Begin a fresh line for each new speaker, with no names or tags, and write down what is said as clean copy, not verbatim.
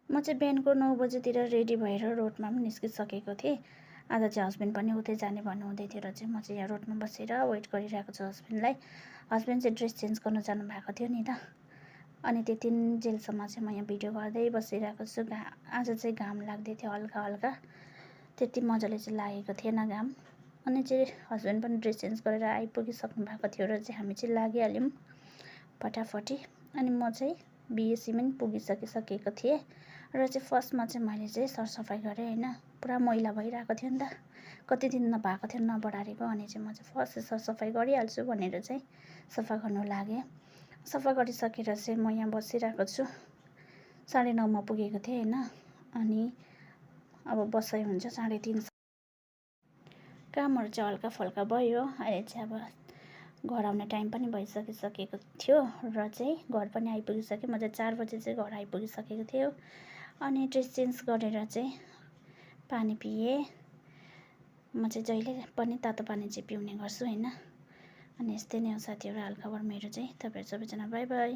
म चाहिँ बिहानको 9 बजेतिर रेडी भएर रोडमा पनि निस्किसकेको थिएँ। आज चाहिँ हस्बेन्ड पनि उतै जाने भन्नुहुँदै थियो र चाहिँ म चाहिँ यहाँ रोडमा बसेर वेट गरिरहेको छु हस्बेन्डलाई। हस्बेन्ड चाहिँ ड्रेस चेन्ज गर्न जानुभएको थियो नि त। अनि त्यतिन्जेलसम्म चाहिँ म यहाँ भिडियो गर्दै बसिरहेको छु। आज चाहिँ घाम लाग्दै थियो हल्का हल्का, त्यति मजाले चाहिँ लागेको थिएन घाम। अनि चाहिँ हस्बेन्ड पनि ड्रेस चेन्ज गरेर आइपुगिसक्नु भएको थियो र चाहिँ हामी चाहिँ लागिहाल्यौँ फटाफटी। अनि म चाहिँ बिएससीमा पनि पुगिसकेको थिएँ र चाहिँ फर्स्टमा चाहिँ मैले चाहिँ सरसफाइ गरेँ होइन। पुरा मैला भइरहेको थियो नि त, कति दिन नभएको थियो नबढारेको। अनि चाहिँ म चाहिँ फर्स्ट सरसफाइ गरिहाल्छु भनेर चाहिँ सफा गर्नु लागेँ। सफा गरिसकेर चाहिँ म यहाँ बसिरहेको छु। 9:30मा पुगेको थिएँ होइन। अनि अब बसाइ हुन्छ 3:30। कामहरू चाहिँ हल्का फल्का भयो। अहिले चाहिँ अब घर आउने टाइम पनि भइसकिसकेको थियो र चाहिँ घर पनि आइपुगिसकेँ। म चाहिँ 4 बजे चाहिँ घर आइपुगिसकेको थियो। अनि ड्रेस चेन्ज गरेर चाहिँ पानी पिएँ। म चाहिँ जहिले पनि तातो पानी चाहिँ पिउने गर्छु होइन। अनि यस्तै नै हो साथीहरू हालखबर मेरो चाहिँ। तपाईँहरू सबैजना बाई बाई।